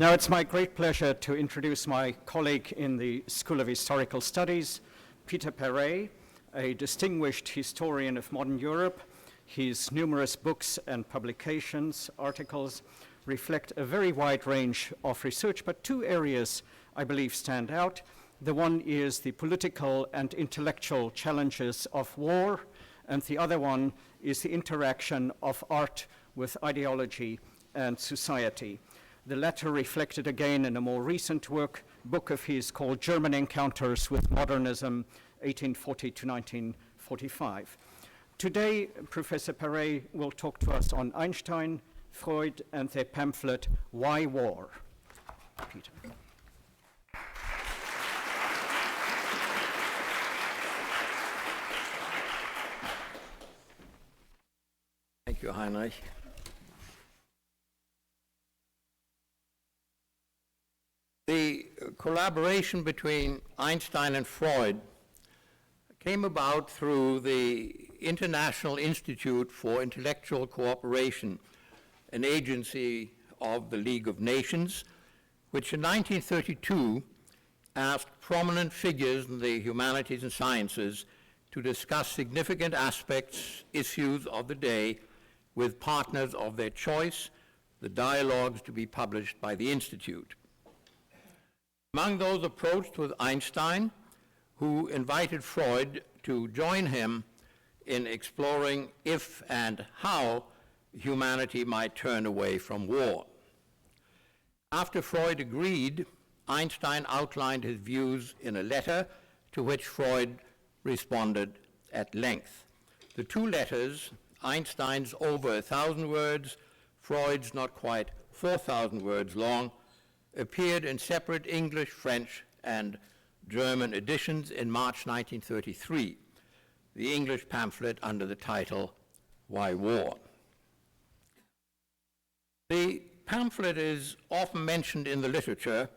Now it's my great pleasure to introduce my colleague in the School of Historical Studies, Peter Perret, a distinguished historian of modern Europe. His numerous books and publications, articles, reflect a very wide range of research, but two areas I believe stand out. The one is the political and intellectual challenges of war, and the other one is the interaction of art with ideology and society. The latter reflected again in a more recent book of his called German Encounters with Modernism, 1840 to 1945. Today, Professor Perret will talk to us on Einstein, Freud, and their pamphlet, Why War? Peter. Thank you, Heinrich. The collaboration between Einstein and Freud came about through the International Institute for Intellectual Cooperation, an agency of the League of Nations, which in 1932 asked prominent figures in the humanities and sciences to discuss significant aspects, issues of the day with partners of their choice, the dialogues to be published by the Institute. Among those approached was Einstein, who invited Freud to join him in exploring if and how humanity might turn away from war. After Freud agreed, Einstein outlined his views in a letter to which Freud responded at length. The two letters, Einstein's over 1,000 words, Freud's not quite 4,000 words long, appeared in separate English, French, and German editions in March 1933, the English pamphlet under the title, Why War? The pamphlet is often mentioned in the literature,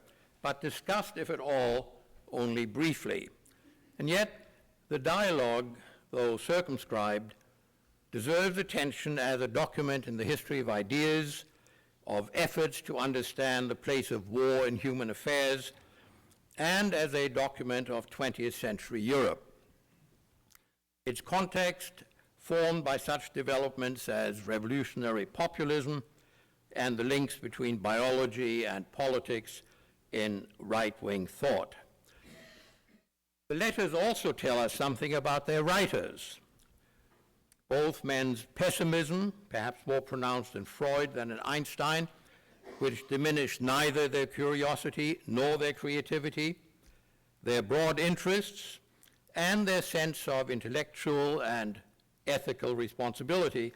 but discussed, if at all, only briefly. And yet, the dialogue, though circumscribed, deserves attention as a document in the history of ideas, of efforts to understand the place of war in human affairs, and as a document of 20th century Europe. Its context, formed by such developments as revolutionary populism and the links between biology and politics in right-wing thought. The letters also tell us something about their writers. Both men's pessimism, perhaps more pronounced in Freud than in Einstein, which diminished neither their curiosity nor their creativity, their broad interests, and their sense of intellectual and ethical responsibility,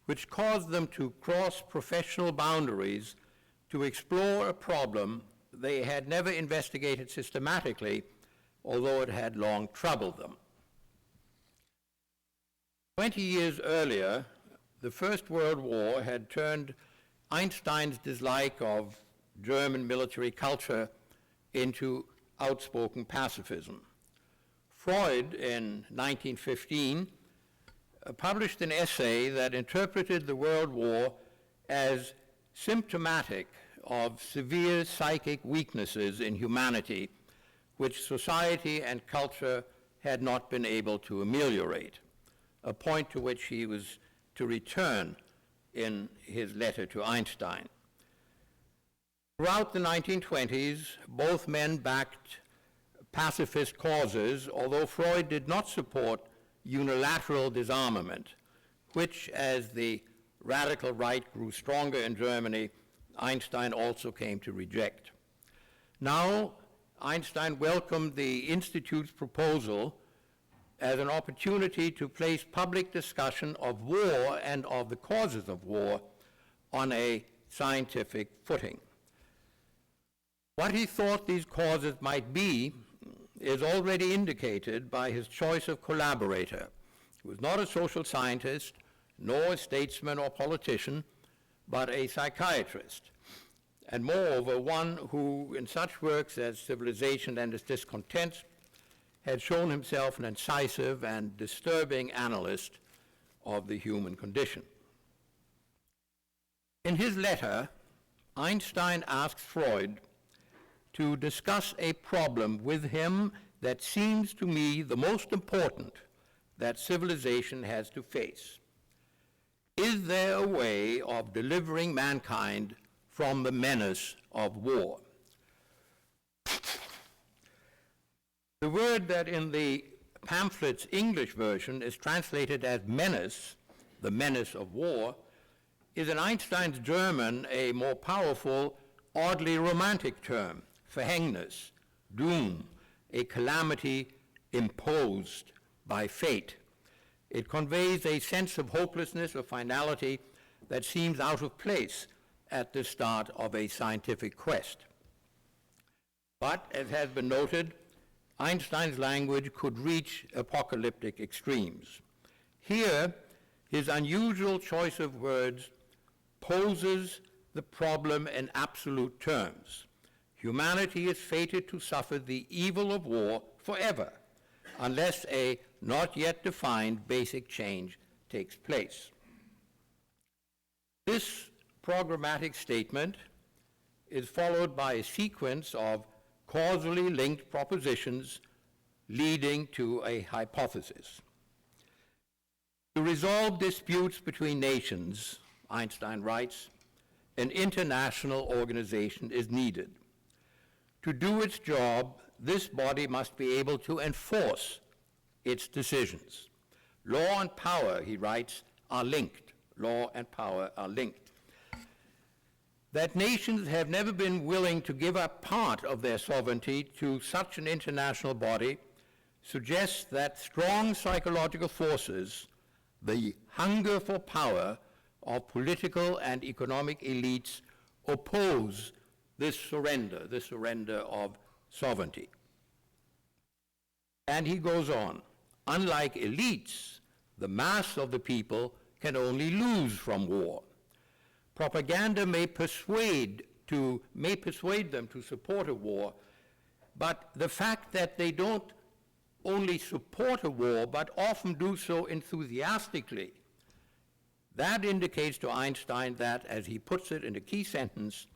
which caused them to cross professional boundaries to explore a problem they had never investigated systematically, although it had long troubled them. 20 years earlier, the First World War had turned Einstein's dislike of German military culture into outspoken pacifism. Freud, in 1915, published an essay that interpreted the World War as symptomatic of severe psychic weaknesses in humanity, which society and culture had not been able to ameliorate, a point to which he was to return in his letter to Einstein. Throughout the 1920s, both men backed pacifist causes, although Freud did not support unilateral disarmament, which, as the radical right grew stronger in Germany, Einstein also came to reject. Now, Einstein welcomed the Institute's proposal as an opportunity to place public discussion of war and of the causes of war on a scientific footing. What he thought these causes might be is already indicated by his choice of collaborator. He was not a social scientist, nor a statesman or politician, but a psychiatrist, and moreover, one who, in such works as Civilization and Its Discontents, had shown himself an incisive and disturbing analyst of the human condition. In his letter, Einstein asks Freud to discuss a problem with him that seems to me the most important that civilization has to face. Is there a way of delivering mankind from the menace of war? The word that in the pamphlet's English version is translated as menace, the menace of war, is in Einstein's German a more powerful, oddly romantic term, Verhängnis, doom, a calamity imposed by fate. It conveys a sense of hopelessness, of finality, that seems out of place at the start of a scientific quest. But, as has been noted, Einstein's language could reach apocalyptic extremes. Here, his unusual choice of words poses the problem in absolute terms. Humanity is fated to suffer the evil of war forever, unless a not yet defined basic change takes place. This programmatic statement is followed by a sequence of causally linked propositions leading to a hypothesis. To resolve disputes between nations, Einstein writes, an international organization is needed. To do its job, this body must be able to enforce its decisions. Law and power, he writes, are linked. Law and power are linked. That nations have never been willing to give up part of their sovereignty to such an international body suggests that strong psychological forces, the hunger for power of political and economic elites, oppose this surrender of sovereignty. And he goes on, unlike elites, the mass of the people can only lose from war. Propaganda may persuade them to support a war, but the fact that they don't only support a war, but often do so enthusiastically, that indicates to Einstein that, as he puts it in a key sentence,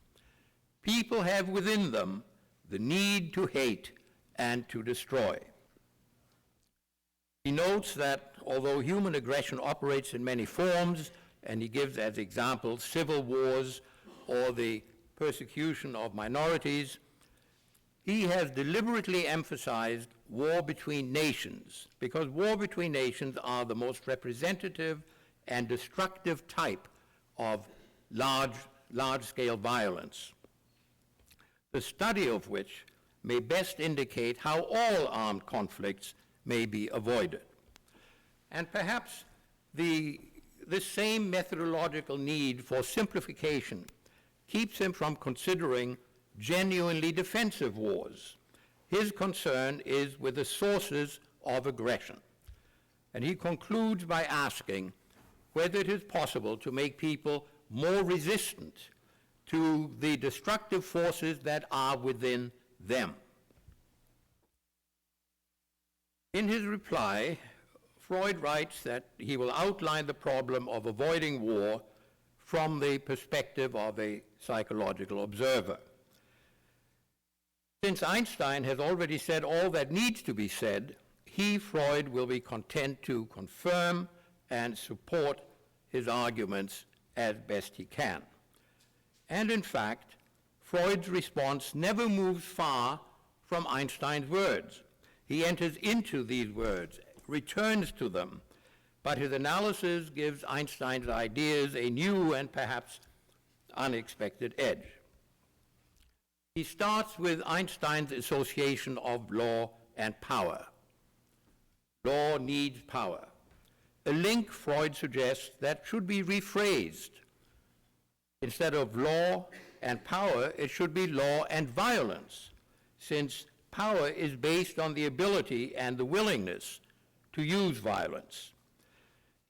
people have within them the need to hate and to destroy. He notes that although human aggression operates in many forms, and he gives as examples civil wars or the persecution of minorities, he has deliberately emphasized war between nations, because war between nations are the most representative and destructive type of large-scale violence, the study of which may best indicate how all armed conflicts may be avoided. And perhaps this same methodological need for simplification keeps him from considering genuinely defensive wars. His concern is with the sources of aggression. And he concludes by asking whether it is possible to make people more resistant to the destructive forces that are within them. In his reply, Freud writes that he will outline the problem of avoiding war from the perspective of a psychological observer. Since Einstein has already said all that needs to be said, he, Freud, will be content to confirm and support his arguments as best he can. And in fact, Freud's response never moves far from Einstein's words. He enters into these words, returns to them, but his analysis gives Einstein's ideas a new and perhaps unexpected edge. He starts with Einstein's association of law and power. Law needs power. A link, Freud suggests, that should be rephrased. Instead of law and power, it should be law and violence, since power is based on the ability and the willingness to use violence.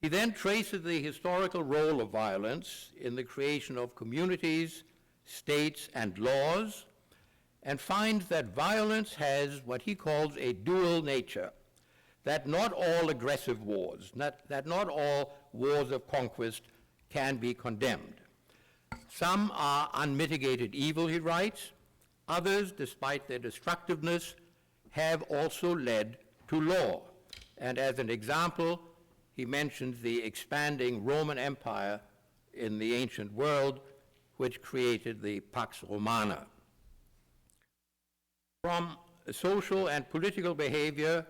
He then traces the historical role of violence in the creation of communities, states, and laws, and finds that violence has what he calls a dual nature, that not all aggressive wars, that not all wars of conquest can be condemned. Some are unmitigated evil, he writes. Others, despite their destructiveness, have also led to law. And as an example, he mentions the expanding Roman Empire in the ancient world, which created the Pax Romana. From social and political behavior,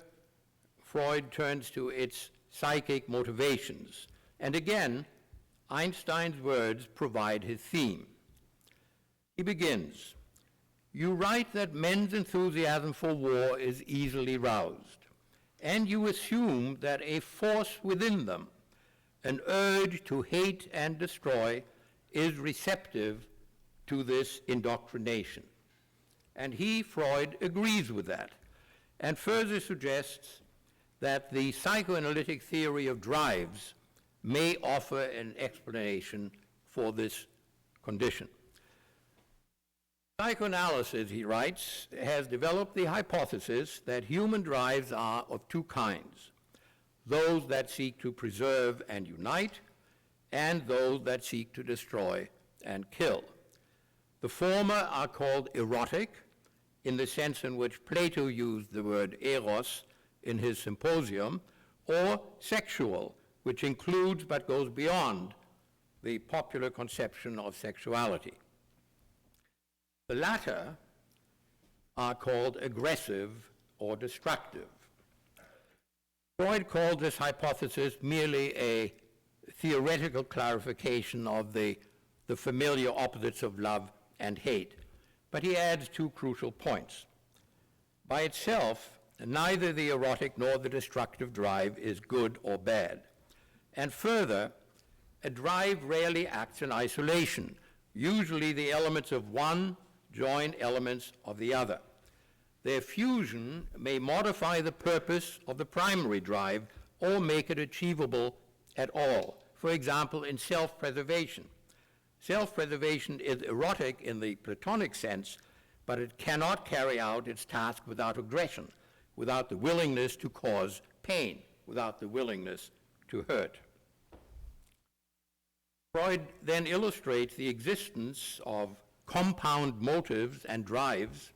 Freud turns to its psychic motivations. And again, Einstein's words provide his theme. He begins, "You write that men's enthusiasm for war is easily roused, and you assume that a force within them, an urge to hate and destroy, is receptive to this indoctrination." And he, Freud, agrees with that, and further suggests that the psychoanalytic theory of drives may offer an explanation for this condition. Psychoanalysis, he writes, has developed the hypothesis that human drives are of two kinds: those that seek to preserve and unite, and those that seek to destroy and kill. The former are called erotic, in the sense in which Plato used the word eros in his Symposium, or sexual, which includes but goes beyond the popular conception of sexuality. The latter are called aggressive or destructive. Freud called this hypothesis merely a theoretical clarification of the familiar opposites of love and hate, but he adds two crucial points. By itself, neither the erotic nor the destructive drive is good or bad. And further, a drive rarely acts in isolation. Usually the elements of one join elements of the other. Their fusion may modify the purpose of the primary drive or make it achievable at all. For example, in self-preservation. Self-preservation is erotic in the Platonic sense, but it cannot carry out its task without aggression, without the willingness to cause pain, without the willingness to hurt. Freud then illustrates the existence of compound motives and drives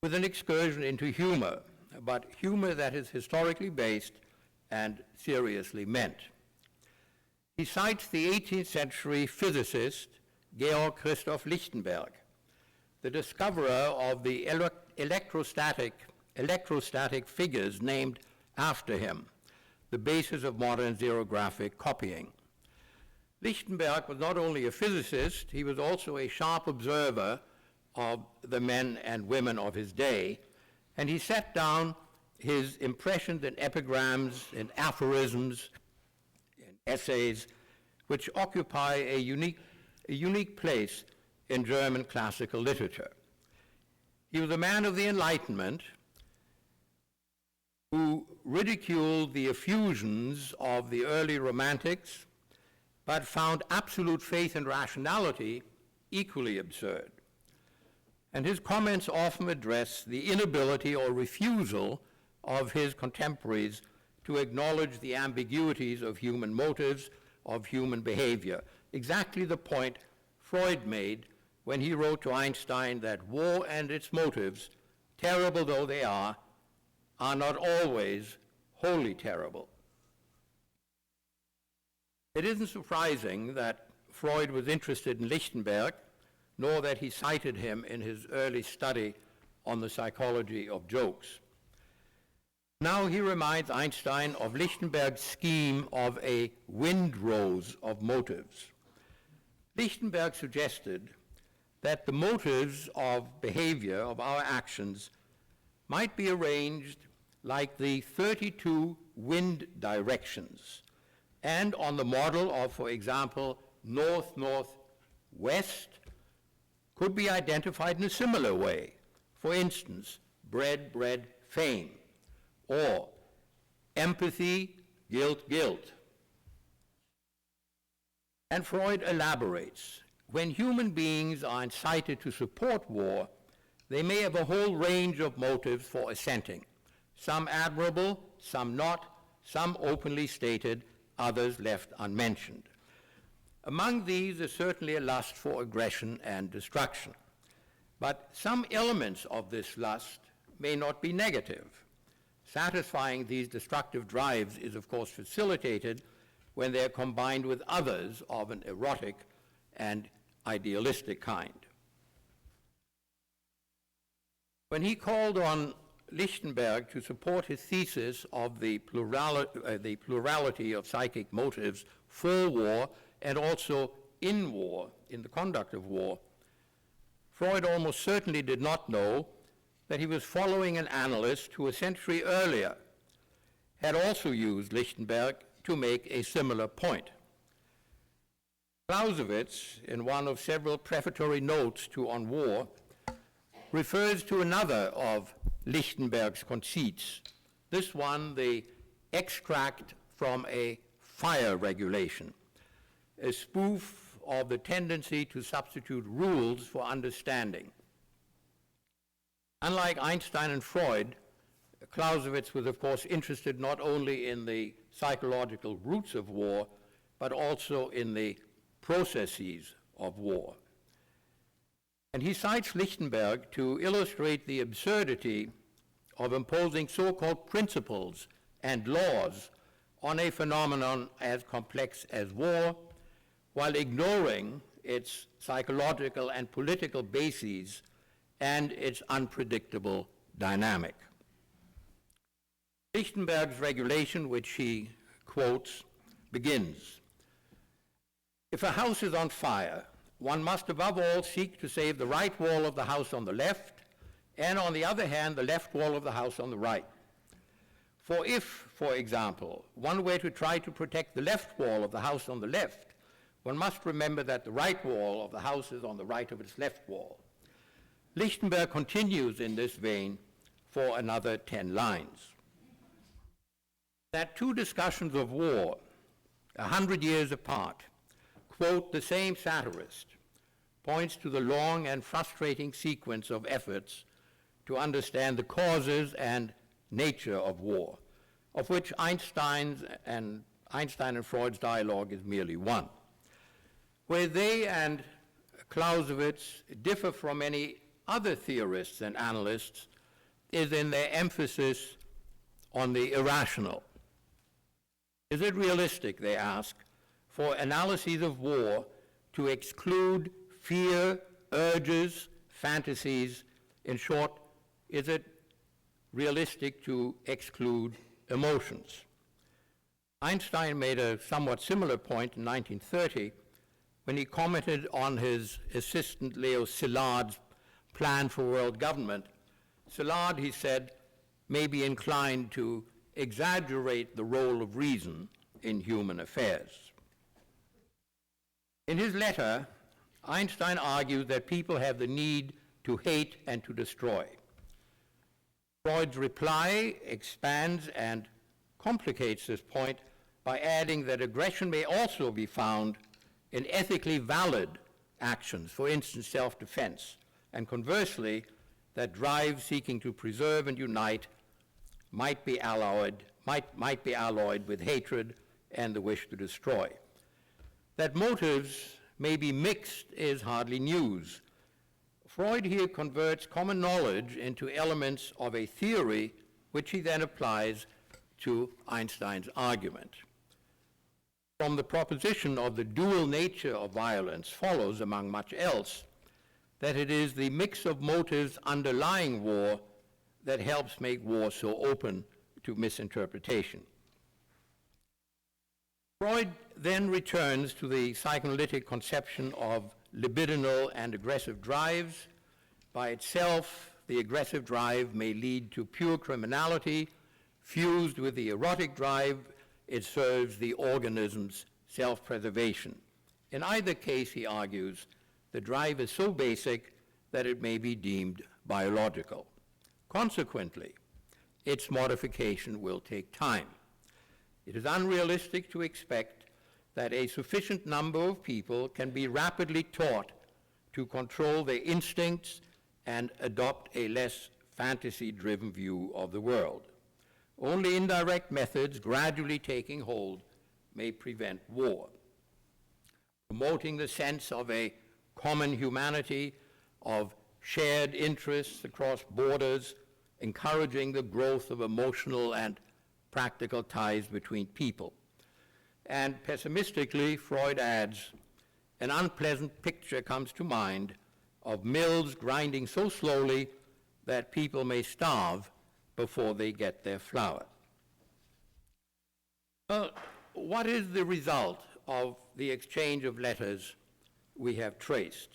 with an excursion into humor, but humor that is historically based and seriously meant. He cites the 18th century physicist Georg Christoph Lichtenberg, the discoverer of the electrostatic figures named after him, the basis of modern zero-graphic copying. Lichtenberg was not only a physicist, he was also a sharp observer of the men and women of his day, and he set down his impressions in epigrams, in aphorisms, in essays, which occupy a unique place in German classical literature. He was a man of the Enlightenment who ridiculed the effusions of the early Romantics, but found absolute faith and rationality equally absurd. And his comments often address the inability or refusal of his contemporaries to acknowledge the ambiguities of human motives, of human behavior. Exactly the point Freud made when he wrote to Einstein that war and its motives, terrible though they are not always wholly terrible. It isn't surprising that Freud was interested in Lichtenberg, nor that he cited him in his early study on the psychology of jokes. Now he reminds Einstein of Lichtenberg's scheme of a windrose of motives. Lichtenberg suggested that the motives of behavior, of our actions, might be arranged like the 32 wind directions, and on the model of, for example, north-northwest, could be identified in a similar way. For instance, bread, bread, fame, or empathy, guilt, guilt. And Freud elaborates, when human beings are incited to support war, they may have a whole range of motives for assenting, some admirable, some not, some openly stated, others left unmentioned. Among these is certainly a lust for aggression and destruction. But some elements of this lust may not be negative. Satisfying these destructive drives is, of course, facilitated when they're combined with others of an erotic and idealistic kind. When he called on Lichtenberg to support his thesis of the plurality of psychic motives for war and also in war, in the conduct of war, Freud almost certainly did not know that he was following an analyst who a century earlier had also used Lichtenberg to make a similar point. Clausewitz, in one of several prefatory notes to On War, refers to another of Lichtenberg's conceits, this one the extract from a fire regulation, a spoof of the tendency to substitute rules for understanding. Unlike Einstein and Freud, Clausewitz was, of course, interested not only in the psychological roots of war, but also in the processes of war. And he cites Lichtenberg to illustrate the absurdity of imposing so-called principles and laws on a phenomenon as complex as war, while ignoring its psychological and political bases and its unpredictable dynamic. Lichtenberg's regulation, which he quotes, begins, "If a house is on fire, one must above all seek to save the right wall of the house on the left, and on the other hand, the left wall of the house on the right. For if, for example, one were to try to protect the left wall of the house on the left, one must remember that the right wall of the house is on the right of its left wall." Lichtenberg continues in this vein for another 10 lines. That two discussions of war, 100 years apart, quote the same satirist, points to the long and frustrating sequence of efforts to understand the causes and nature of war, of which Einstein and Freud's dialogue is merely one. Where they and Clausewitz differ from many other theorists and analysts is in their emphasis on the irrational. Is it realistic, they ask, for analyses of war to exclude fear, urges, fantasies? In short, is it realistic to exclude emotions? Einstein made a somewhat similar point in 1930 when he commented on his assistant Leo Szilard's plan for world government. Szilard, he said, may be inclined to exaggerate the role of reason in human affairs. In his letter, Einstein argued that people have the need to hate and to destroy. Freud's reply expands and complicates this point by adding that aggression may also be found in ethically valid actions, for instance, self-defense, and conversely, that drive seeking to preserve and unite might be alloyed with hatred and the wish to destroy. That motives may be mixed is hardly news. Freud here converts common knowledge into elements of a theory which he then applies to Einstein's argument. From the proposition of the dual nature of violence follows, among much else, that it is the mix of motives underlying war that helps make war so open to misinterpretation. Freud then returns to the psychoanalytic conception of libidinal and aggressive drives. By itself, the aggressive drive may lead to pure criminality. Fused with the erotic drive, it serves the organism's self-preservation. In either case, he argues, the drive is so basic that it may be deemed biological. Consequently, its modification will take time. It is unrealistic to expect that a sufficient number of people can be rapidly taught to control their instincts and adopt a less fantasy-driven view of the world. Only indirect methods gradually taking hold may prevent war. promoting the sense of a common humanity, of shared interests across borders, encouraging the growth of emotional and practical ties between people. And pessimistically, Freud adds, an unpleasant picture comes to mind of mills grinding so slowly that people may starve before they get their flour. Well, what is the result of the exchange of letters we have traced?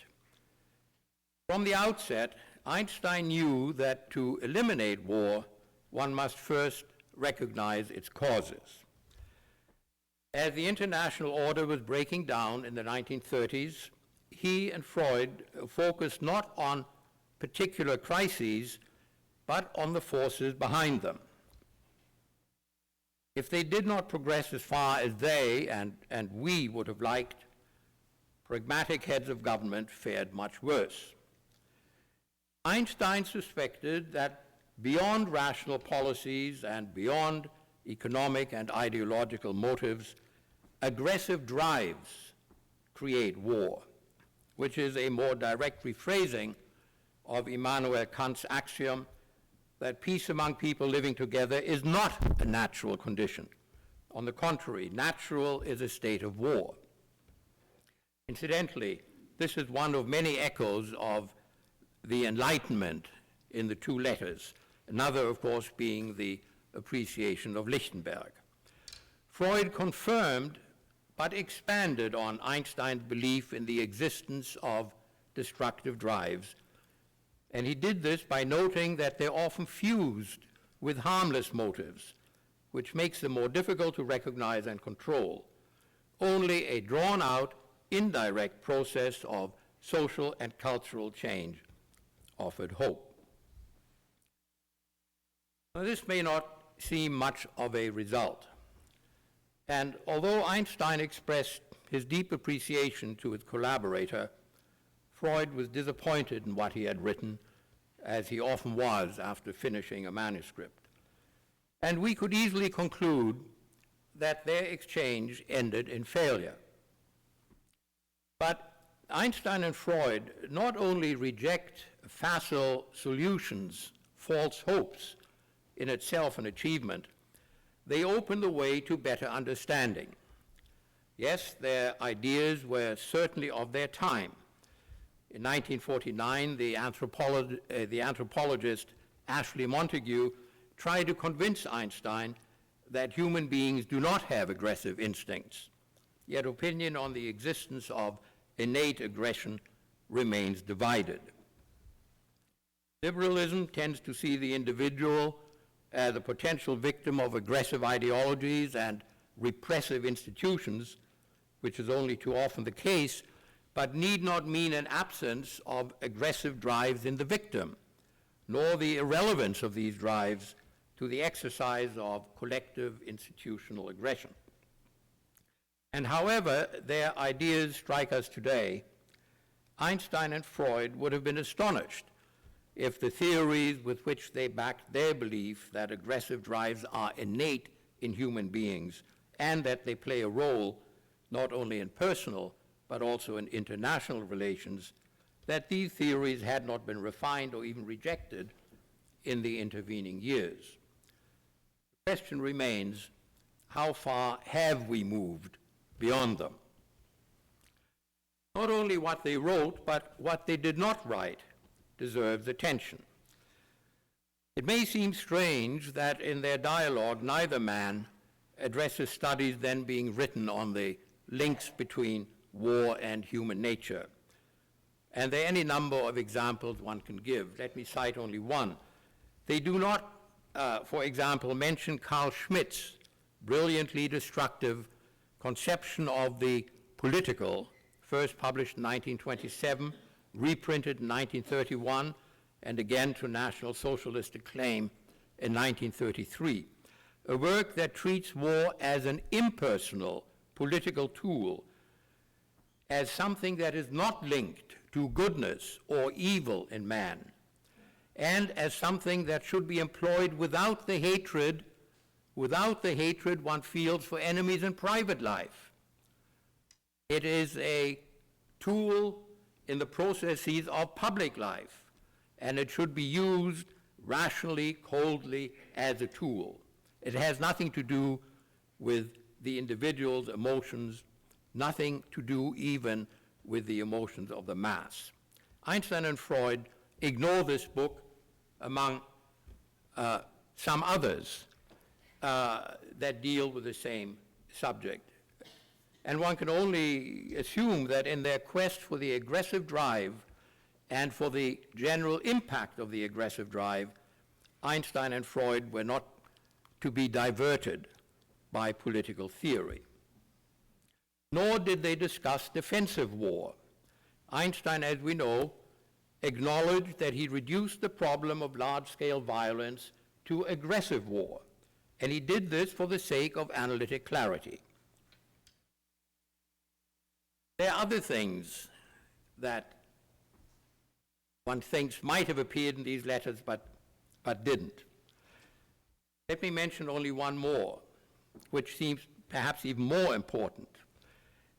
From the outset, Einstein knew that to eliminate war, one must first recognize its causes. As the international order was breaking down in the 1930s, he and Freud focused not on particular crises, but on the forces behind them. If they did not progress as far as they and we would have liked, pragmatic heads of government fared much worse. Einstein suspected that beyond rational policies and beyond economic and ideological motives, aggressive drives create war, which is a more direct rephrasing of Immanuel Kant's axiom that peace among people living together is not a natural condition. On the contrary, natural is a state of war. Incidentally, this is one of many echoes of the Enlightenment in the two letters, another, of course, being the appreciation of Lichtenberg. Freud confirmed but expanded on Einstein's belief in the existence of destructive drives, and he did this by noting that they're often fused with harmless motives, which makes them more difficult to recognize and control. Only a drawn-out, indirect process of social and cultural change offered hope. Now, this may not seem much of a result. And although Einstein expressed his deep appreciation to his collaborator, Freud was disappointed in what he had written, as he often was after finishing a manuscript. And we could easily conclude that their exchange ended in failure. But Einstein and Freud not only reject facile solutions, false hopes, in itself an achievement, they open the way to better understanding. Yes, their ideas were certainly of their time. In 1949, the anthropologist Ashley Montagu tried to convince Einstein that human beings do not have aggressive instincts, yet opinion on the existence of innate aggression remains divided. Liberalism tends to see the individual as a potential victim of aggressive ideologies and repressive institutions, which is only too often the case, but need not mean an absence of aggressive drives in the victim, nor the irrelevance of these drives to the exercise of collective institutional aggression. And however their ideas strike us today, Einstein and Freud would have been astonished if the theories with which they backed their belief that aggressive drives are innate in human beings and that they play a role not only in personal but also in international relations, that these theories had not been refined or even rejected in the intervening years. The question remains, how far have we moved beyond them? Not only what they wrote, but what they did not write deserves attention. It may seem strange that in their dialogue, neither man addresses studies then being written on the links between war and human nature. And there are any number of examples one can give. Let me cite only one. They do not, for example, mention Carl Schmitt's brilliantly destructive conception of the political, first published in 1927, reprinted in 1931, and again to National Socialist acclaim in 1933. A work that treats war as an impersonal political tool, as something that is not linked to goodness or evil in man, and as something that should be employed without the hatred one feels for enemies in private life. It is a tool in the processes of public life, and it should be used rationally, coldly, as a tool. It has nothing to do with the individual's emotions, nothing to do even with the emotions of the mass. Einstein and Freud ignore this book among some others that deal with the same subject. And one can only assume that in their quest for the aggressive drive and for the general impact of the aggressive drive, Einstein and Freud were not to be diverted by political theory. Nor did they discuss defensive war. Einstein, as we know, acknowledged that he reduced the problem of large-scale violence to aggressive war, and he did this for the sake of analytic clarity. There are other things that one thinks might have appeared in these letters but didn't. Let me mention only one more, which seems perhaps even more important.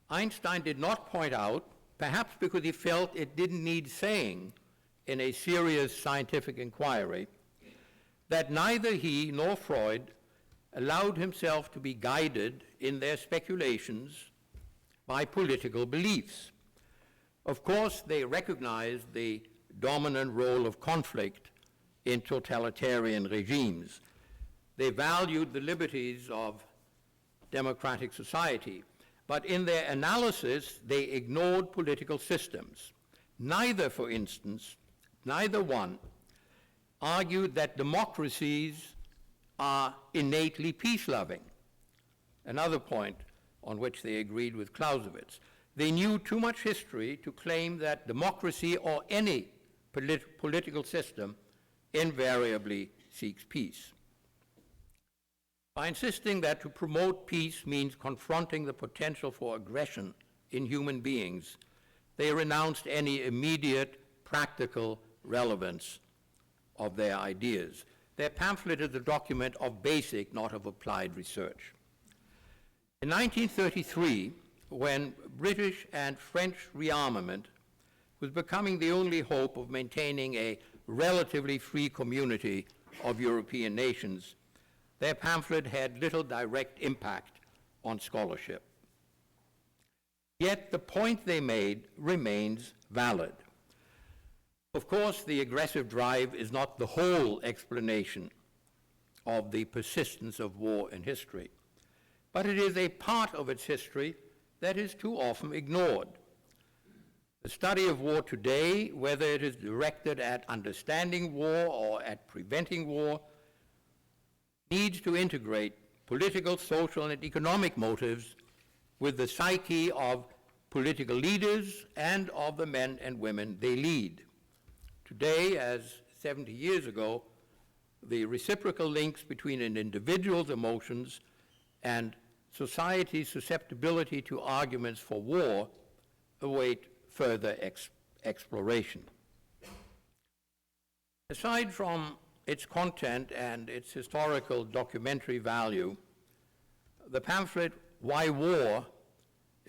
Einstein did not point out, perhaps because he felt it didn't need saying in a serious scientific inquiry, that neither he nor Freud allowed himself to be guided in their speculations by political beliefs. Of course, they recognized the dominant role of conflict in totalitarian regimes. They valued the liberties of democratic society, but in their analysis, they ignored political systems. Neither, for instance, neither one argued that democracies are innately peace-loving, another point on which they agreed with Clausewitz. They knew too much history to claim that democracy or any political system invariably seeks peace. By insisting that to promote peace means confronting the potential for aggression in human beings, they renounced any immediate practical relevance of their ideas. Their pamphlet is a document of basic, not of applied research. In 1933, when British and French rearmament was becoming the only hope of maintaining a relatively free community of European nations, their pamphlet had little direct impact on scholarship. Yet the point they made remains valid. Of course, the aggressive drive is not the whole explanation of the persistence of war in history, but it is a part of its history that is too often ignored. The study of war today, whether it is directed at understanding war or at preventing war, needs to integrate political, social, and economic motives with the psyche of political leaders and of the men and women they lead. Today, as 70 years ago, the reciprocal links between an individual's emotions and society's susceptibility to arguments for war await further exploration. Aside from its content and its historical documentary value, the pamphlet, Why War?,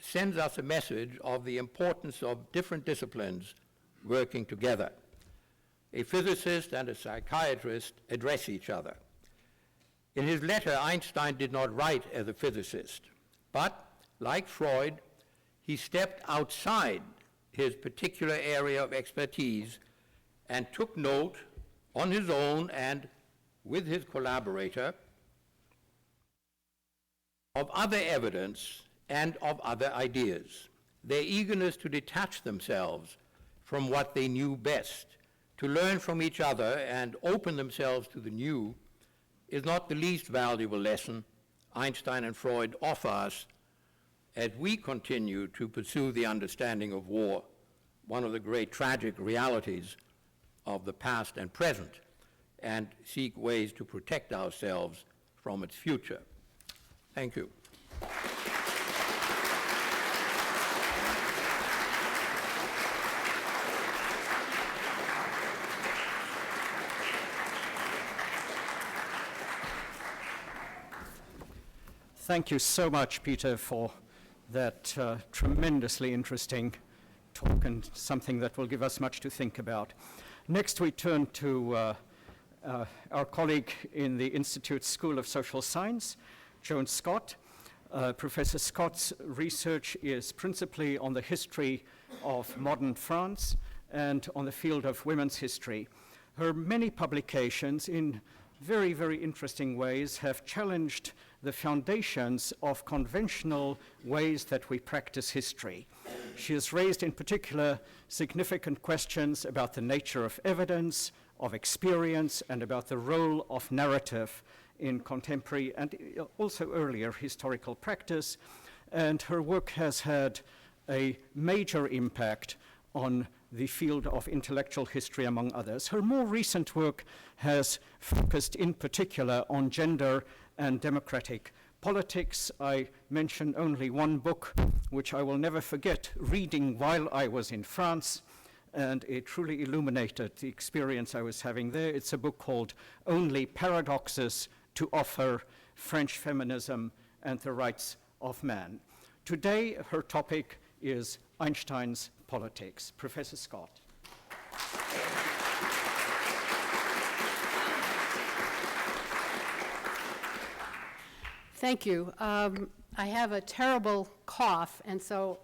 sends us a message of the importance of different disciplines working together. A physicist and a psychiatrist address each other. In his letter, Einstein did not write as a physicist, but, like Freud, he stepped outside his particular area of expertise and took note on his own and with his collaborator of other evidence and of other ideas. Their eagerness to detach themselves from what they knew best, to learn from each other and open themselves to the new, is not the least valuable lesson Einstein and Freud offer us as we continue to pursue the understanding of war, one of the great tragic realities of the past and present, and seek ways to protect ourselves from its future. Thank you. Thank you so much, Peter, for that tremendously interesting talk and something that will give us much to think about. Next, we turn to our colleague in the Institute School of Social Science, Joan Scott. Professor Scott's research is principally on the history of modern France and on the field of women's history. Her many publications in very, very interesting ways have challenged the foundations of conventional ways that we practice history. She has raised in particular significant questions about the nature of evidence, of experience, and about the role of narrative in contemporary and also earlier historical practice. And her work has had a major impact on the field of intellectual history, among others. Her more recent work has focused in particular on gender and democratic politics. I mention only one book, which I will never forget, reading while I was in France, and it truly illuminated the experience I was having there. It's a book called Only Paradoxes to Offer: French Feminism and the Rights of Man. Today, her topic is Einstein's politics. Professor Scott. Thank you. I have a terrible cough, and so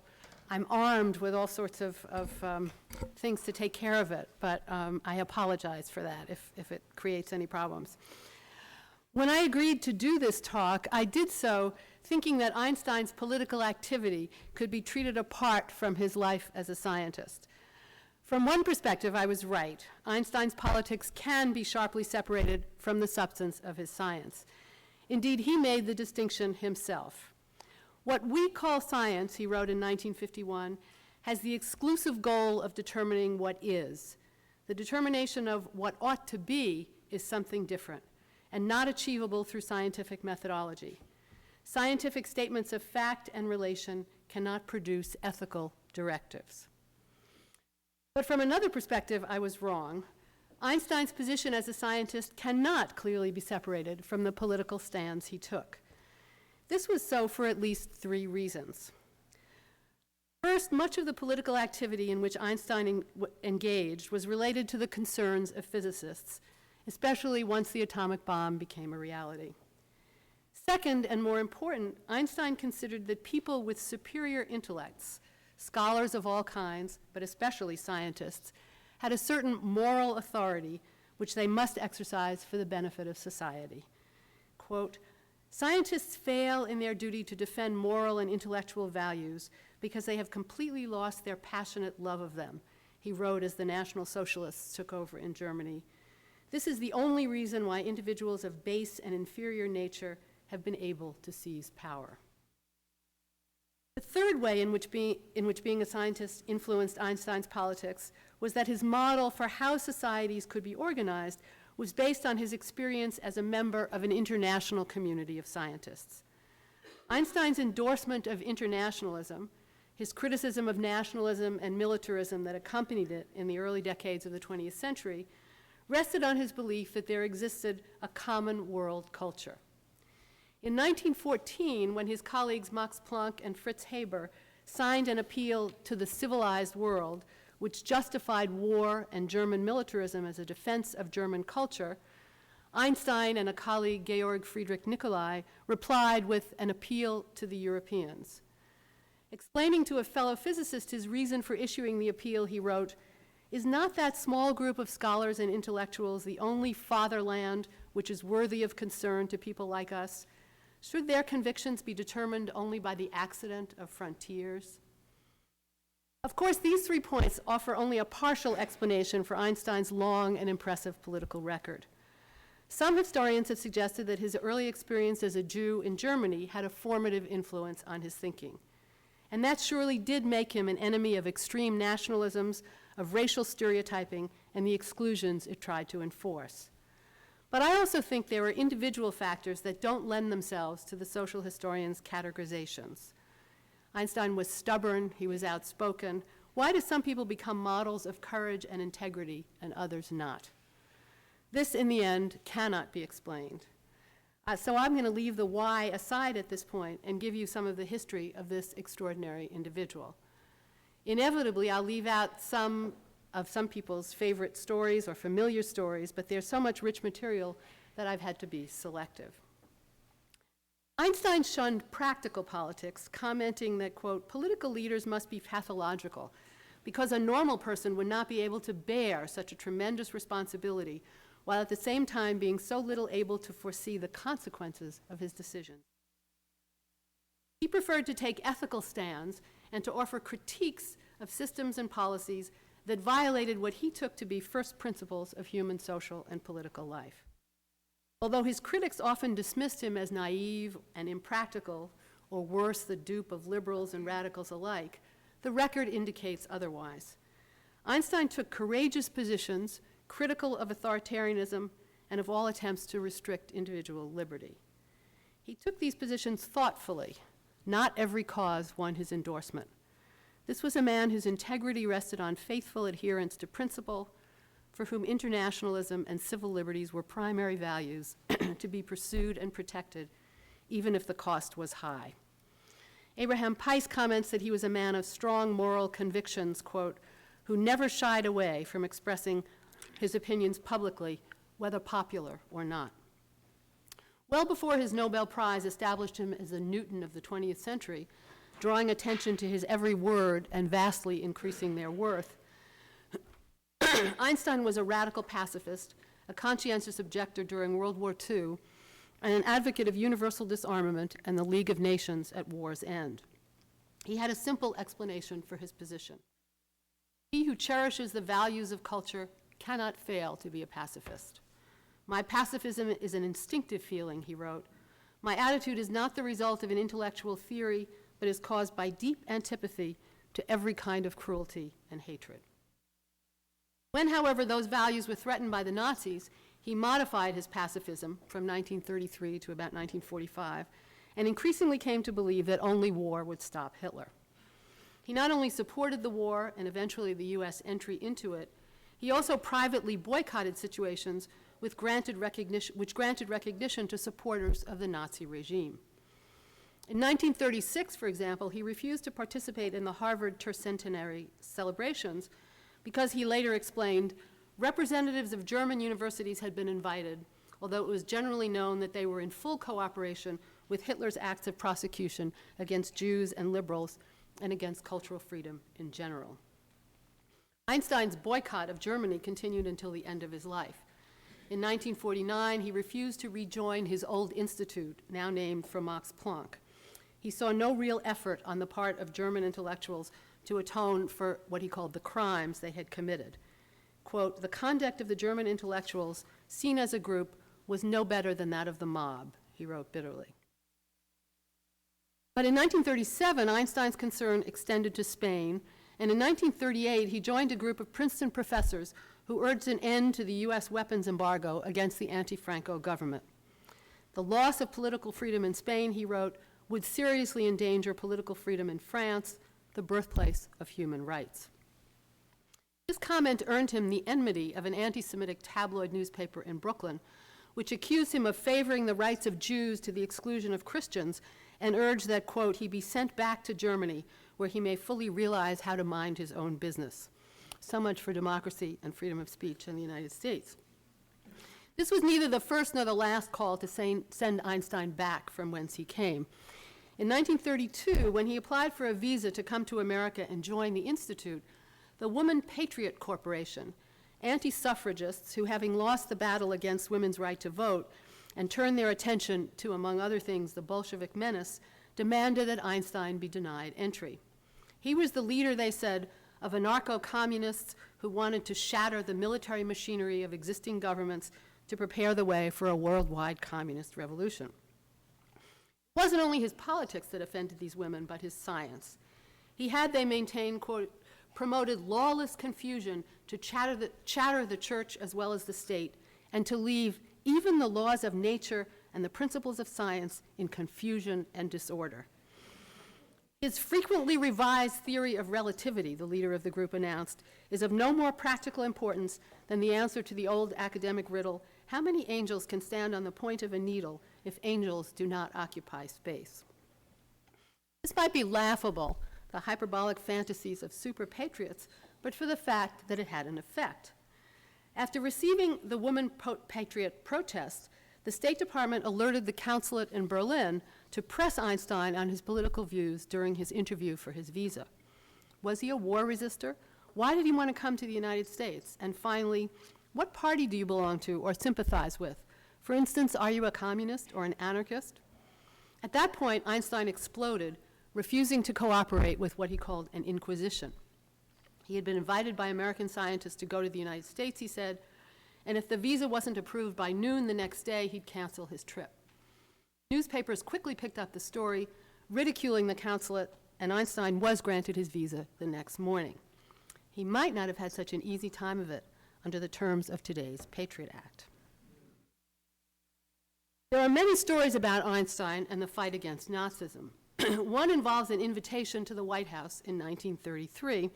I'm armed with all sorts of things to take care of it, but I apologize for that if it creates any problems. When I agreed to do this talk, I did so thinking that Einstein's political activity could be treated apart from his life as a scientist. From one perspective, I was right. Einstein's politics can be sharply separated from the substance of his science. Indeed, he made the distinction himself. What we call science, he wrote in 1951, has the exclusive goal of determining what is. The determination of what ought to be is something different and not achievable through scientific methodology. Scientific statements of fact and relation cannot produce ethical directives. But from another perspective, I was wrong. Einstein's position as a scientist cannot clearly be separated from the political stands he took. This was so for at least three reasons. First, much of the political activity in which Einstein engaged was related to the concerns of physicists, especially once the atomic bomb became a reality. Second, and more important, Einstein considered that people with superior intellects, scholars of all kinds, but especially scientists, had a certain moral authority which they must exercise for the benefit of society. Quote, "Scientists fail in their duty to defend moral and intellectual values because they have completely lost their passionate love of them," he wrote as the National Socialists took over in Germany. "This is the only reason why individuals of base and inferior nature have been able to seize power." The third way in which being a scientist influenced Einstein's politics was that his model for how societies could be organized was based on his experience as a member of an international community of scientists. Einstein's endorsement of internationalism, his criticism of nationalism and militarism that accompanied it in the early decades of the 20th century, rested on his belief that there existed a common world culture. In 1914, when his colleagues Max Planck and Fritz Haber signed an appeal to the civilized world, which justified war and German militarism as a defense of German culture, Einstein and a colleague, Georg Friedrich Nicolai, replied with an appeal to the Europeans. Explaining to a fellow physicist his reason for issuing the appeal, he wrote, "Is not that small group of scholars and intellectuals the only fatherland which is worthy of concern to people like us? Should their convictions be determined only by the accident of frontiers?" Of course, these 3 points offer only a partial explanation for Einstein's long and impressive political record. Some historians have suggested that his early experience as a Jew in Germany had a formative influence on his thinking. And that surely did make him an enemy of extreme nationalisms, of racial stereotyping, and the exclusions it tried to enforce. But I also think there are individual factors that don't lend themselves to the social historian's categorizations. Einstein was stubborn, he was outspoken. Why do some people become models of courage and integrity and others not? This, in the end, cannot be explained. So I'm going to leave the why aside at this point and give you some of the history of this extraordinary individual. Inevitably, I'll leave out some people's favorite stories or familiar stories, but there's so much rich material that I've had to be selective. Einstein shunned practical politics, commenting that, quote, political leaders must be pathological because a normal person would not be able to bear such a tremendous responsibility while at the same time being so little able to foresee the consequences of his decisions. He preferred to take ethical stands and to offer critiques of systems and policies that violated what he took to be first principles of human social and political life. Although his critics often dismissed him as naive and impractical, or worse, the dupe of liberals and radicals alike, the record indicates otherwise. Einstein took courageous positions, critical of authoritarianism and of all attempts to restrict individual liberty. He took these positions thoughtfully. Not every cause won his endorsement. This was a man whose integrity rested on faithful adherence to principle, for whom internationalism and civil liberties were primary values to be pursued and protected, even if the cost was high. Abraham Peiss comments that he was a man of strong moral convictions, quote, who never shied away from expressing his opinions publicly, whether popular or not. Well before his Nobel Prize established him as a Newton of the 20th century, drawing attention to his every word and vastly increasing their worth, Einstein was a radical pacifist, a conscientious objector during World War II, and an advocate of universal disarmament and the League of Nations at war's end. He had a simple explanation for his position. He who cherishes the values of culture cannot fail to be a pacifist. My pacifism is an instinctive feeling, he wrote. My attitude is not the result of an intellectual theory, but is caused by deep antipathy to every kind of cruelty and hatred. When, however, those values were threatened by the Nazis, he modified his pacifism from 1933 to about 1945, and increasingly came to believe that only war would stop Hitler. He not only supported the war and eventually the US entry into it, he also privately boycotted situations which granted recognition to supporters of the Nazi regime. In 1936, for example, he refused to participate in the Harvard tercentenary celebrations because he later explained, representatives of German universities had been invited, although it was generally known that they were in full cooperation with Hitler's acts of prosecution against Jews and liberals and against cultural freedom in general. Einstein's boycott of Germany continued until the end of his life. In 1949, he refused to rejoin his old institute, now named for Max Planck. He saw no real effort on the part of German intellectuals to atone for what he called the crimes they had committed. Quote, the conduct of the German intellectuals, seen as a group, was no better than that of the mob, he wrote bitterly. But in 1937, Einstein's concern extended to Spain, and in 1938, he joined a group of Princeton professors who urged an end to the US weapons embargo against the anti-Franco government. The loss of political freedom in Spain, he wrote, would seriously endanger political freedom in France, the birthplace of human rights. This comment earned him the enmity of an anti-Semitic tabloid newspaper in Brooklyn, which accused him of favoring the rights of Jews to the exclusion of Christians and urged that, quote, he be sent back to Germany where he may fully realize how to mind his own business. So much for democracy and freedom of speech in the United States. This was neither the first nor the last call to send Einstein back from whence he came. In 1932, when he applied for a visa to come to America and join the Institute, the Woman Patriot Corporation, anti-suffragists who, having lost the battle against women's right to vote and turned their attention to, among other things, the Bolshevik menace, demanded that Einstein be denied entry. He was the leader, they said, of anarcho-communists who wanted to shatter the military machinery of existing governments to prepare the way for a worldwide communist revolution. It wasn't only his politics that offended these women, but his science. He had, they maintained, quote, promoted lawless confusion to chatter the church as well as the state, and to leave even the laws of nature and the principles of science in confusion and disorder. His frequently revised theory of relativity, the leader of the group announced, is of no more practical importance than the answer to the old academic riddle, how many angels can stand on the point of a needle if angels do not occupy space? This might be laughable, the hyperbolic fantasies of super patriots, but for the fact that it had an effect. After receiving the woman patriot protest, the State Department alerted the consulate in Berlin to press Einstein on his political views during his interview for his visa. Was he a war resistor? Why did he want to come to the United States? And finally, what party do you belong to or sympathize with? For instance, are you a communist or an anarchist? At that point, Einstein exploded, refusing to cooperate with what he called an inquisition. He had been invited by American scientists to go to the United States, he said, and if the visa wasn't approved by noon the next day, he'd cancel his trip. Newspapers quickly picked up the story, ridiculing the consulate, and Einstein was granted his visa the next morning. He might not have had such an easy time of it under the terms of today's Patriot Act. There are many stories about Einstein and the fight against Nazism. One involves an invitation to the White House in 1933,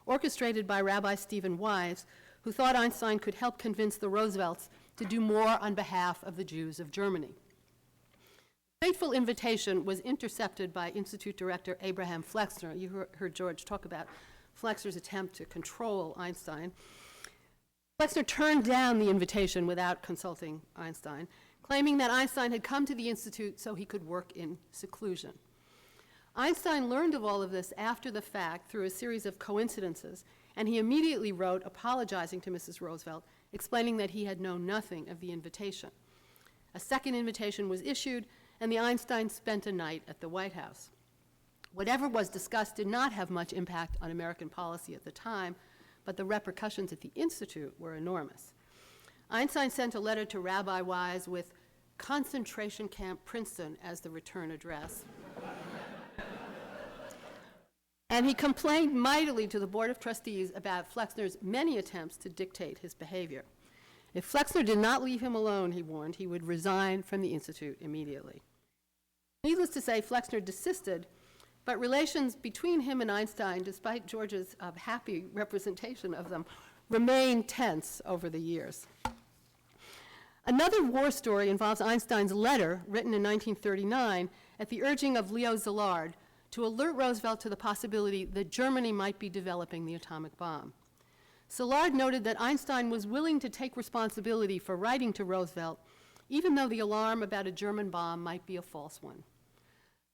orchestrated by Rabbi Stephen Wise, who thought Einstein could help convince the Roosevelts to do more on behalf of the Jews of Germany. The fateful invitation was intercepted by Institute Director Abraham Flexner. You heard George talk about Flexner's attempt to control Einstein. Flexner turned down the invitation without consulting Einstein, claiming that Einstein had come to the Institute so he could work in seclusion. Einstein learned of all of this after the fact through a series of coincidences, and he immediately wrote apologizing to Mrs. Roosevelt, explaining that he had known nothing of the invitation. A second invitation was issued, and the Einsteins spent a night at the White House. Whatever was discussed did not have much impact on American policy at the time, but the repercussions at the Institute were enormous. Einstein sent a letter to Rabbi Wise with Concentration Camp Princeton as the return address. And he complained mightily to the Board of Trustees about Flexner's many attempts to dictate his behavior. If Flexner did not leave him alone, he warned, he would resign from the Institute immediately. Needless to say, Flexner desisted, but relations between him and Einstein, despite George's happy representation of them, remained tense over the years. Another war story involves Einstein's letter, written in 1939, at the urging of Leo Szilard, to alert Roosevelt to the possibility that Germany might be developing the atomic bomb. Szilard noted that Einstein was willing to take responsibility for writing to Roosevelt, even though the alarm about a German bomb might be a false one.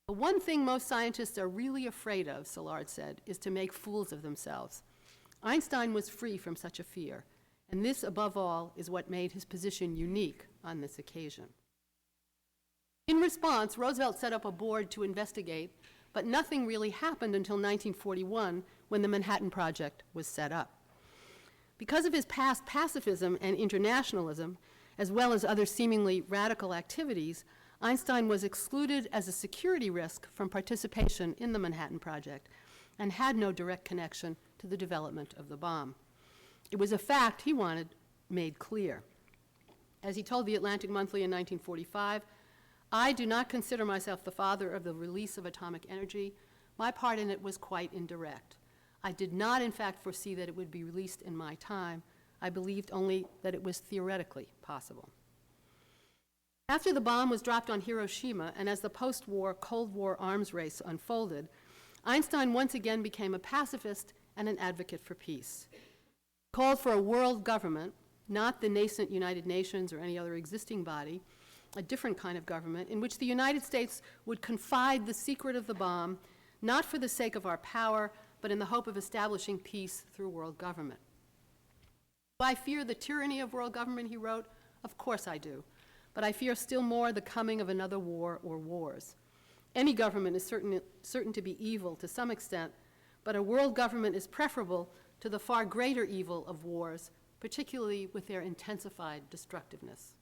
The one thing most scientists are really afraid of, Szilard said, is to make fools of themselves. Einstein was free from such a fear, and this, above all, is what made his position unique on this occasion. In response, Roosevelt set up a board to investigate, but nothing really happened until 1941, when the Manhattan Project was set up. Because of his past pacifism and internationalism, as well as other seemingly radical activities, Einstein was excluded as a security risk from participation in the Manhattan Project and had no direct connection to the development of the bomb. It was a fact he wanted made clear. As he told the Atlantic Monthly in 1945, "I do not consider myself the father of the release of atomic energy. My part in it was quite indirect. I did not, in fact, foresee that it would be released in my time. I believed only that it was theoretically possible." After the bomb was dropped on Hiroshima, and as the post-war Cold War arms race unfolded, Einstein once again became a pacifist and an advocate for peace. He called for a world government, not the nascent United Nations or any other existing body, a different kind of government, in which the United States would confide the secret of the bomb, not for the sake of our power, but in the hope of establishing peace through world government. Do I fear the tyranny of world government, he wrote? Of course I do. But I fear still more the coming of another war or wars. Any government is certain to be evil to some extent, but a world government is preferable to the far greater evil of wars, particularly with their intensified destructiveness.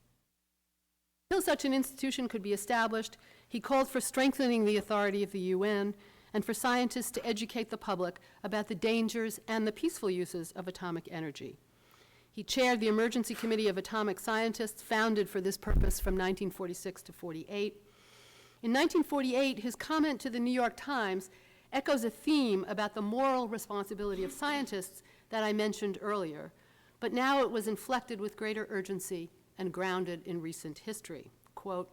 Until such an institution could be established, he called for strengthening the authority of the UN and for scientists to educate the public about the dangers and the peaceful uses of atomic energy. He chaired the Emergency Committee of Atomic Scientists, founded for this purpose from 1946 to 48. In 1948, his comment to the New York Times echoes a theme about the moral responsibility of scientists that I mentioned earlier, but now it was inflected with greater urgency and grounded in recent history. Quote,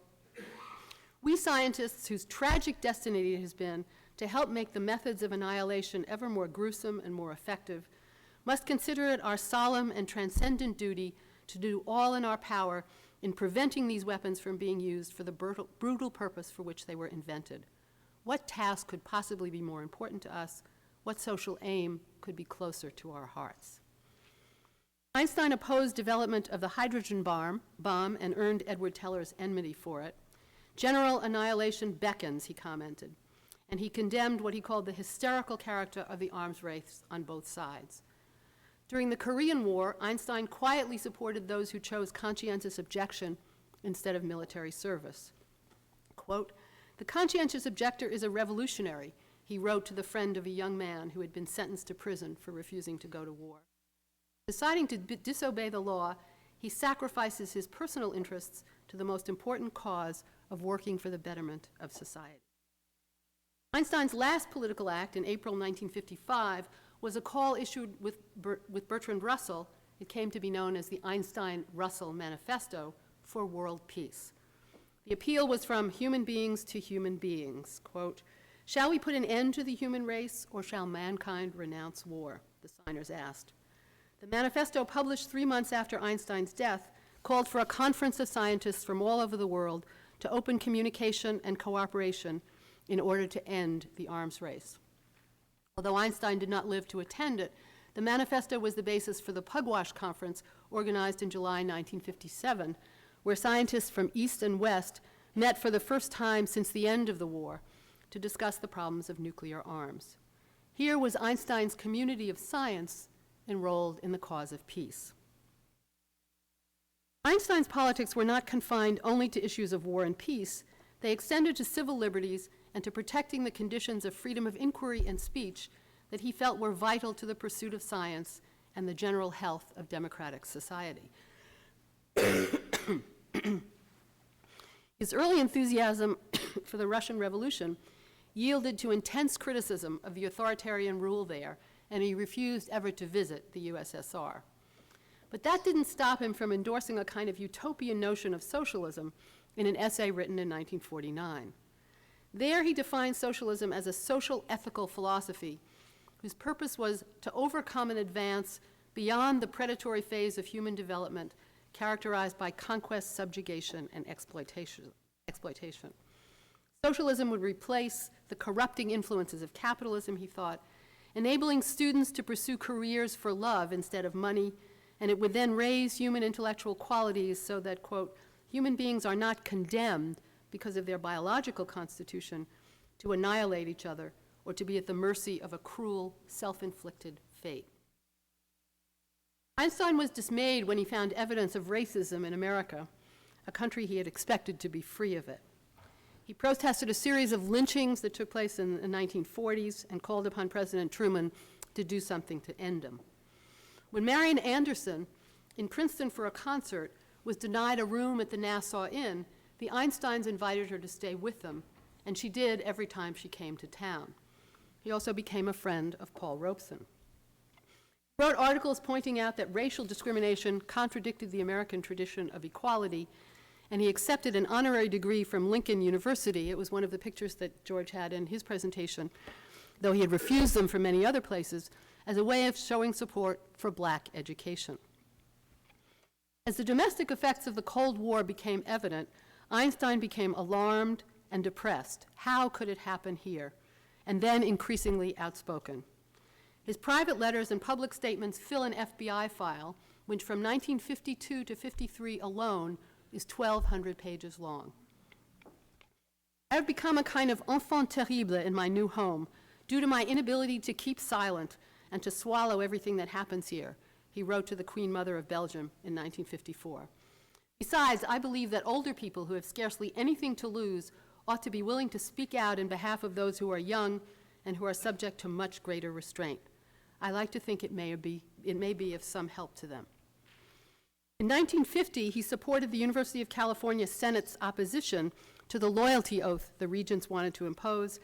"We scientists whose tragic destiny it has been to help make the methods of annihilation ever more gruesome and more effective must consider it our solemn and transcendent duty to do all in our power in preventing these weapons from being used for the brutal purpose for which they were invented. What task could possibly be more important to us? What social aim could be closer to our hearts?" Einstein opposed development of the hydrogen bomb and earned Edward Teller's enmity for it. "General annihilation beckons," he commented, and he condemned what he called the hysterical character of the arms race on both sides. During the Korean War, Einstein quietly supported those who chose conscientious objection instead of military service. Quote, "The conscientious objector is a revolutionary," he wrote to the friend of a young man who had been sentenced to prison for refusing to go to war. Deciding to disobey the law, he sacrifices his personal interests to the most important cause of working for the betterment of society. Einstein's last political act in April 1955 was a call issued with Bertrand Russell. It came to be known as the Einstein-Russell Manifesto for world peace. The appeal was from human beings to human beings. Quote, "Shall we put an end to the human race, or shall mankind renounce war?" the signers asked. The manifesto, published 3 months after Einstein's death, called for a conference of scientists from all over the world to open communication and cooperation in order to end the arms race. Although Einstein did not live to attend it, the manifesto was the basis for the Pugwash Conference organized in July 1957, where scientists from East and West met for the first time since the end of the war to discuss the problems of nuclear arms. Here was Einstein's community of science enrolled in the cause of peace. Einstein's politics were not confined only to issues of war and peace. They extended to civil liberties and to protecting the conditions of freedom of inquiry and speech that he felt were vital to the pursuit of science and the general health of democratic society. His early enthusiasm for the Russian Revolution yielded to intense criticism of the authoritarian rule there, and he refused ever to visit the USSR. But that didn't stop him from endorsing a kind of utopian notion of socialism in an essay written in 1949. There he defined socialism as a social ethical philosophy whose purpose was to overcome and advance beyond the predatory phase of human development characterized by conquest, subjugation, and exploitation. Socialism would replace the corrupting influences of capitalism, he thought, enabling students to pursue careers for love instead of money, and it would then raise human intellectual qualities so that, quote, "human beings are not condemned because of their biological constitution to annihilate each other or to be at the mercy of a cruel, self-inflicted fate." Einstein was dismayed when he found evidence of racism in America, a country he had expected to be free of it. He protested a series of lynchings that took place in the 1940s and called upon President Truman to do something to end them. When Marian Anderson, in Princeton for a concert, was denied a room at the Nassau Inn, the Einsteins invited her to stay with them, and she did every time she came to town. He also became a friend of Paul Robeson. He wrote articles pointing out that racial discrimination contradicted the American tradition of equality, and he accepted an honorary degree from Lincoln University. It was one of the pictures that George had in his presentation, though he had refused them from many other places, as a way of showing support for black education. As the domestic effects of the Cold War became evident, Einstein became alarmed and depressed. How could it happen here? And then increasingly outspoken. His private letters and public statements fill an FBI file, which from 1952 to 53 alone is 1,200 pages long. "I have become a kind of enfant terrible in my new home, due to my inability to keep silent and to swallow everything that happens here," he wrote to the Queen Mother of Belgium in 1954. "Besides, I believe that older people who have scarcely anything to lose ought to be willing to speak out in behalf of those who are young and who are subject to much greater restraint. I like to think it may be of some help to them." In 1950, he supported the University of California Senate's opposition to the loyalty oath the regents wanted to impose,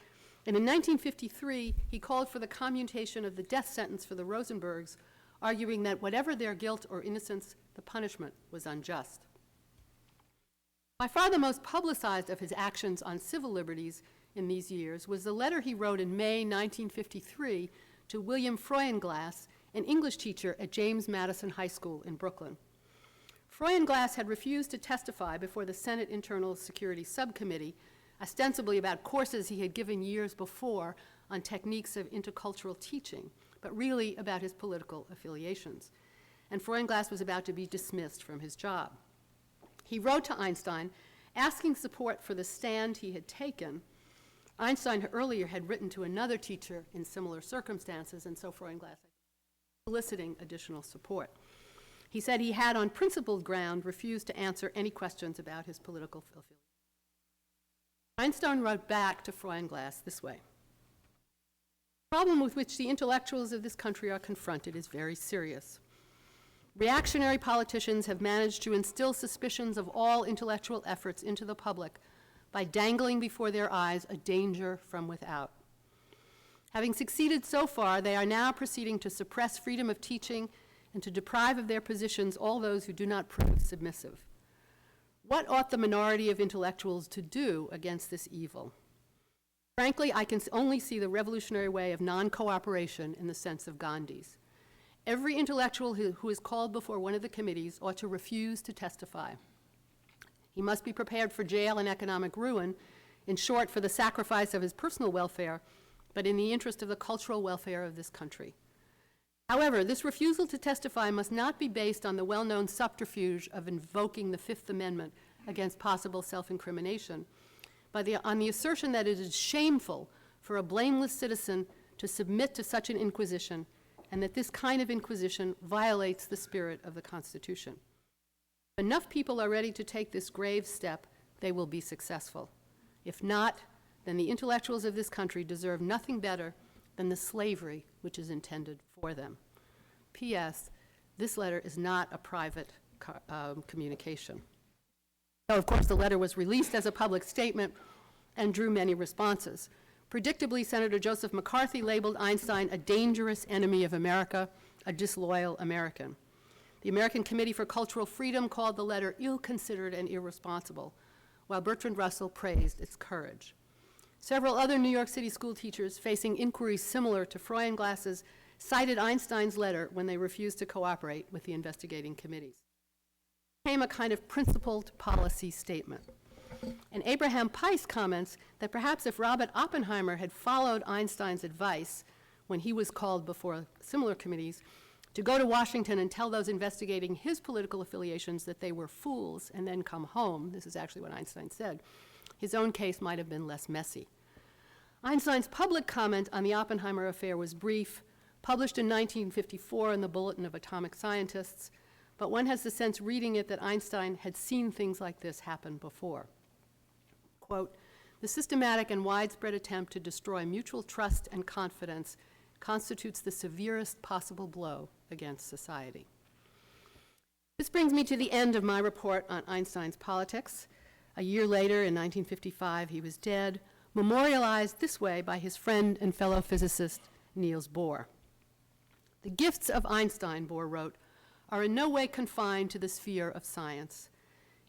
and in 1953, he called for the commutation of the death sentence for the Rosenbergs, arguing that whatever their guilt or innocence, the punishment was unjust. By far the most publicized of his actions on civil liberties in these years was the letter he wrote in May 1953 to William Freuenglass, an English teacher at James Madison High School in Brooklyn. Freuenglass had refused to testify before the Senate Internal Security Subcommittee, ostensibly about courses he had given years before on techniques of intercultural teaching, but really about his political affiliations. And Freuenglass was about to be dismissed from his job. He wrote to Einstein asking support for the stand he had taken. Einstein earlier had written to another teacher in similar circumstances, and so Freuenglass soliciting additional support. He said he had, on principled ground, refused to answer any questions about his political affiliation. Einstein wrote back to Freuenglass this way: "The problem with which the intellectuals of this country are confronted is very serious. Reactionary politicians have managed to instill suspicions of all intellectual efforts into the public by dangling before their eyes a danger from without. Having succeeded so far, they are now proceeding to suppress freedom of teaching and to deprive of their positions all those who do not prove submissive. What ought the minority of intellectuals to do against this evil? Frankly, I can only see the revolutionary way of non-cooperation in the sense of Gandhi's. Every intellectual who is called before one of the committees ought to refuse to testify. He must be prepared for jail and economic ruin, in short, for the sacrifice of his personal welfare, but in the interest of the cultural welfare of this country. However, this refusal to testify must not be based on the well-known subterfuge of invoking the Fifth Amendment against possible self-incrimination, but on the assertion that it is shameful for a blameless citizen to submit to such an inquisition, and that this kind of inquisition violates the spirit of the Constitution. If enough people are ready to take this grave step, they will be successful. If not, then the intellectuals of this country deserve nothing better than the slavery which is intended for them." P.S. This letter is not a private communication. So, of course, the letter was released as a public statement and drew many responses. Predictably, Senator Joseph McCarthy labeled Einstein a dangerous enemy of America, a disloyal American. The American Committee for Cultural Freedom called the letter ill-considered and irresponsible, while Bertrand Russell praised its courage. Several other New York City school teachers facing inquiries similar to Freuenglass's cited Einstein's letter when they refused to cooperate with the investigating committees. It became a kind of principled policy statement. And Abraham Peiss comments that perhaps if Robert Oppenheimer had followed Einstein's advice when he was called before similar committees to go to Washington and tell those investigating his political affiliations that they were fools and then come home, this is actually what Einstein said, his own case might have been less messy. Einstein's public comment on the Oppenheimer affair was brief, published in 1954 in the Bulletin of Atomic Scientists, but one has the sense reading it that Einstein had seen things like this happen before. Quote, "The systematic and widespread attempt to destroy mutual trust and confidence constitutes the severest possible blow against society." This brings me to the end of my report on Einstein's politics. A year later, in 1955, he was dead, memorialized this way by his friend and fellow physicist Niels Bohr. "The gifts of Einstein," Bohr wrote, "are in no way confined to the sphere of science.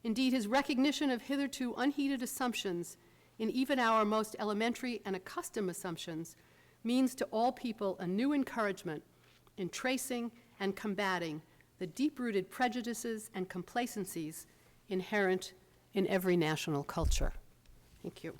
Indeed, his recognition of hitherto unheeded assumptions in even our most elementary and accustomed assumptions means to all people a new encouragement in tracing and combating the deep-rooted prejudices and complacencies inherent in every national culture." Thank you.